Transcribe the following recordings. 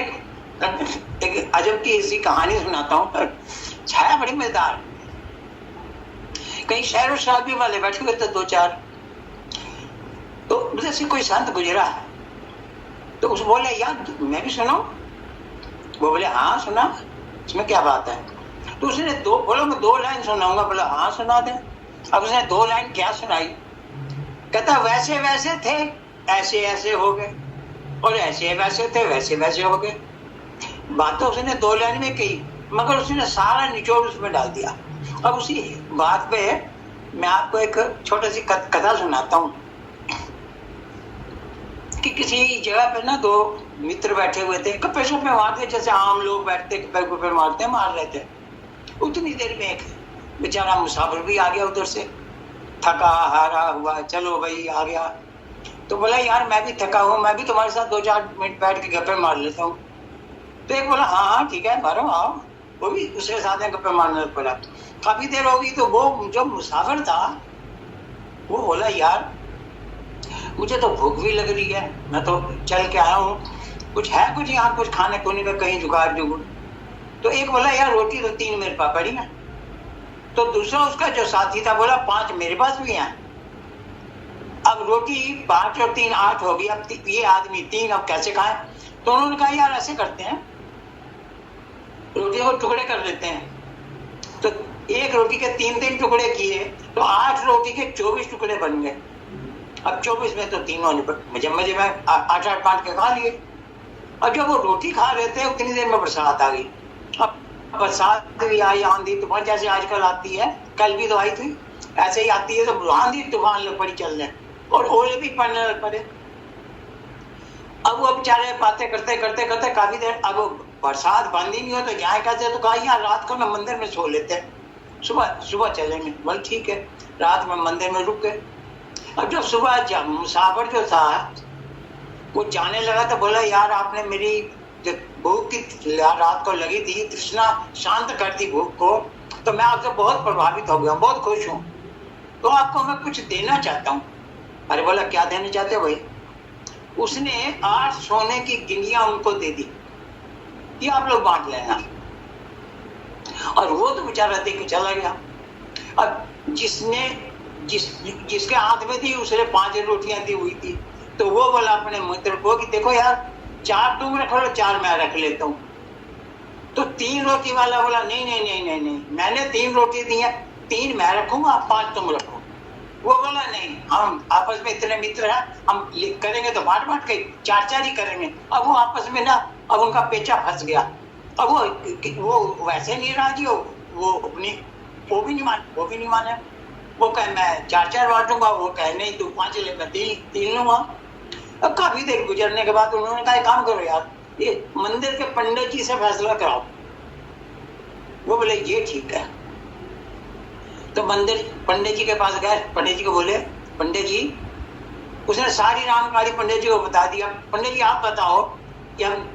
एक अजब की ऐसी कहानी सुनाता हूँ, छाया बड़ी मजेदार। कहीं शहर शराबी वाले बैठे हुए थे दो चार, तो उधर से कोई संत गुजरा, तो उस बोले यार मैं भी सुनो। वो बोले हाँ सुना, इसमें क्या बात है। तो उसने दो बोला मैं 2 लाइन सुनाऊंगा। बोला हाँ सुना दे। अब उसने 2 लाइन क्या सुनाई, कहता वैसे वैसे थे ऐसे ऐसे हो गए, और ऐसे वैसे थे वैसे वैसे हो गए। बात तो उसने 2 लाइन में कही, मगर उसने सारा निचोड़ उसमें डाल दिया। अब उसी बात पे मैं आपको एक छोटी सी कथा सुनाता हूँ कि किसी जगह पे ना 2 मित्र बैठे हुए थे, गप्पे शप्पे मारते जैसे आम लोग बैठते गप्पे मारते मार रहे थे। उतनी देर में एक बेचारा मुसाफिर भी आ गया उधर से, थका हारा हुआ, चलो भाई आ गया। तो बोला यार मैं भी थका हूँ, मैं भी तुम्हारे साथ 2-4 मिनट बैठ के गप्पे मार लेता हूँ। तो एक बोला हाँ हाँ ठीक है मारो आओ, वो भी उसके साथ गप्पे मारने पड़ा। काफी देर होगी तो वो जो मुसाफिर था वो बोला यार मुझे तो भूख भी लग रही है, मैं तो चल के आया हूँ, कुछ है कुछ यहाँ कुछ खाने खुने का कहीं जुगाड़ जुगुड़। तो एक बोला यार रोटी तो 3 मेरे पास पड़ी है। तो दूसरा उसका जो साथी था बोला 5 मेरे पास भी हैं। अब रोटी 5 और 3 8 होगी, अब ये आदमी 3 अब कैसे खाए। तो उन्होंने कहा यार ऐसे करते हैं, रोटी को टुकड़े कर लेते हैं। तो एक रोटी के 3 टुकड़े किए तो 8 रोटी के 24 टुकड़े बन गए। अब 24 में तो 3 होने पर मजे मजे में 8-8 बांट के खा लिए। अब जब वो रोटी खा रहे थे उतनी देर में बरसात आ गई। अब बरसात भी आई, आंधी तूफान जैसे आजकल आती है, कल भी तो आई थी, ऐसे ही आती है। तो आंधी तूफान लग पड़ी चलने, और ओले भी पड़ने लग पड़े। अब वो बेचारे बातें करते करते करते काफी देर, अब बरसात बंद ही नहीं हो तो जाए कैसे। तो कहा यार रात को ना मंदिर में सो लेते हैं, सुबह सुबह चलेंगे। बोल ठीक है, रात में मंदिर में रुक गए। अब जब सुबह मुसाफिर जो था वो जाने लगा तो बोला यार आपने मेरी भूख की रात को लगी थी तृष्णा शांत कर दी भूख को, तो मैं आपसे बहुत प्रभावित हो गया, बहुत खुश हूँ, तो आपको मैं कुछ देना चाहता हूँ। अरे बोला क्या देना चाहते हो भाई। उसने 8 सोने की गिनियां उनको दे दी कि आप लोग बांट लेना, और वो तो बेचारा दे के चला गया। अब जिसके हाथ में थी उसने 5 रोटियां दी हुई थी, तो वो बोला अपने मित्र को कि देखो यार 4 तुम रख लो 4 मैं रख लेता हूँ। तो 3 रोटी वाला बोला नहीं नहीं नहीं नहीं नहीं, मैंने 3 रोटी दी है, 3 मैं रखूंगा 5 तुम रखो। वो बोला नहीं, हम आपस में इतने मित्र हैं, हम करेंगे तो बांट बांट के 4-4 ही करेंगे। अब वो आपस में ना, अब उनका पेचा फंस गया। अब वो वैसे नहीं राजी हो, वो भी नहीं माने। वो कहे मैं 4-4 बांटूंगा, वो कहे नहीं तू 5 ले, मैं 3 लूंगा। अब काफी देर गुजरने के बाद उन्होंने कहा काम करो यार, ये मंदिर के पंडित जी से फैसला कराओ। वो बोले ये ठीक है। तो मंदिर पंडित जी के पास गए, पंडित जी को बोले पंडित जी, उसने सारी रामकारी पंडित जी को बता दिया। पंडित जी आप बताओ कि हम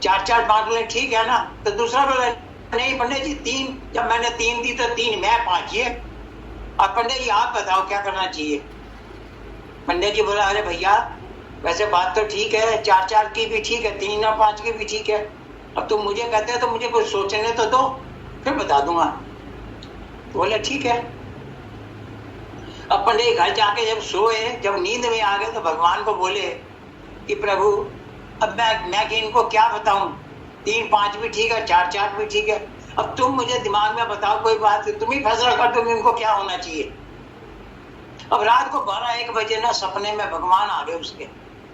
4-4 बांट लें, ठीक है ना। तो दूसरा बोला नहीं पंडित जी 3, जब मैंने 3 दी तो 3 मैं 5 ये। अब पंडित जी आप बताओ क्या करना चाहिए। पंडित जी बोला अरे भैया वैसे बात तो ठीक है, 4-4 की भी ठीक है, 3 और 5 की भी ठीक है, अब तुम मुझे कहते हो तो मुझे कुछ सोचने तो दो, फिर बता दूंगा। बोले ठीक है। अब पंडित घर जाके जब सोए, जब नींद में आ गए तो भगवान को बोले कि प्रभु अब मैं कि इनको क्या बताऊं, 3-5 भी ठीक है, 4-4 भी ठीक है, अब तुम मुझे दिमाग में बताओ कोई बात, तुम ही फैसला कर दो इनको क्या होना चाहिए। अब रात को 12-1 बजे ना सपने में भगवान आ गए उसके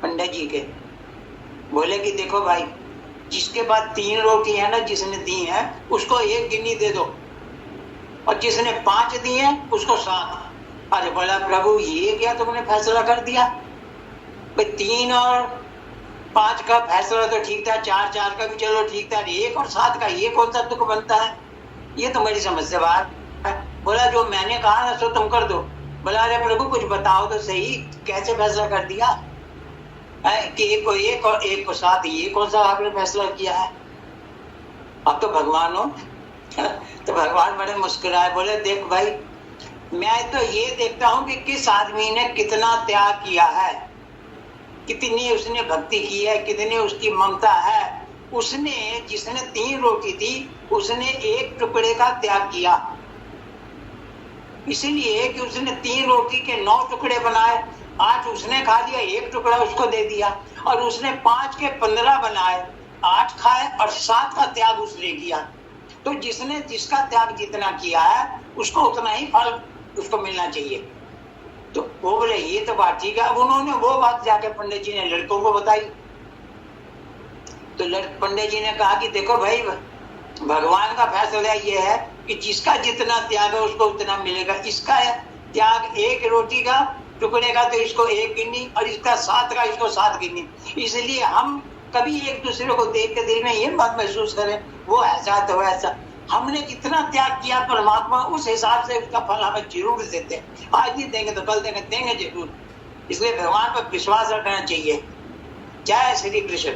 पंडित जी के, बोले कि देखो भाई जिसके पास 3 रोटी है ना, जिसने दी है उसको 1 गिन्नी दे दो, और जिसने 5 दी है उसको 7। अरे बोला प्रभु ये क्या तुमने फैसला कर दिया, 3 और 5 का फैसला तो ठीक था, 4-4 का भी चलो ठीक था, 1 और 7 का ये कौन सा तुक बनता है, ये तो मेरी समझ से बाहर है। बोला जो मैंने कहा ना सो तुम कर दो। बोला अरे प्रभु कुछ बताओ तो सही, कैसे फैसला कर दिया है कि 1 को 1 और 1 को 7, ये कौन सा आपने फैसला किया है। अब तो भगवान हो तो भगवान बड़े मुस्कुराए, बोले देख भाई मैं तो ये देखता हूं कि किस आदमी ने कितना त्याग किया है, कितनी उसने भक्ति की है, कितनी उसकी ममता है, उसने, जिसने 3 रोटी थी, उसने 1 टुकड़े का त्याग किया, इसलिए कि उसने 3 रोटी के 9 टुकड़े बनाए। आज उसने खा लिया, 1 टुकड़ा उसको दे दिया। और उसने 5 के 15 बनाए, 8 खाए और 7 का त्याग उसने किया। तो जिसने जिसका त्याग जितना किया है उसको उतना ही फल उसको मिलना चाहिए। तो वो बोले ये तो बात ठीक है। अब उन्होंने वो बात जाके पंडित जी ने लड़कों को बताई। तो पंडित जी ने कहा कि देखो भाई, भगवान का फैसला ये है कि जिसका जितना त्याग है उसको उतना मिलेगा। इसका त्याग 1 रोटी का टुकड़े का, तो इसको 1 गिनी, और इसका 7 का, इसको 7 गिनी। इसलिए हम कभी एक दूसरे को देख के दिल में ये बात महसूस करें वो ऐसा तो ऐसा। हमने जितना त्याग किया परमात्मा उस हिसाब से उसका फल हमें जरूर देते हैं। आज नहीं देंगे तो कल देंगे जरूर। इसलिए भगवान पर विश्वास रखना चाहिए। जय श्री कृष्ण।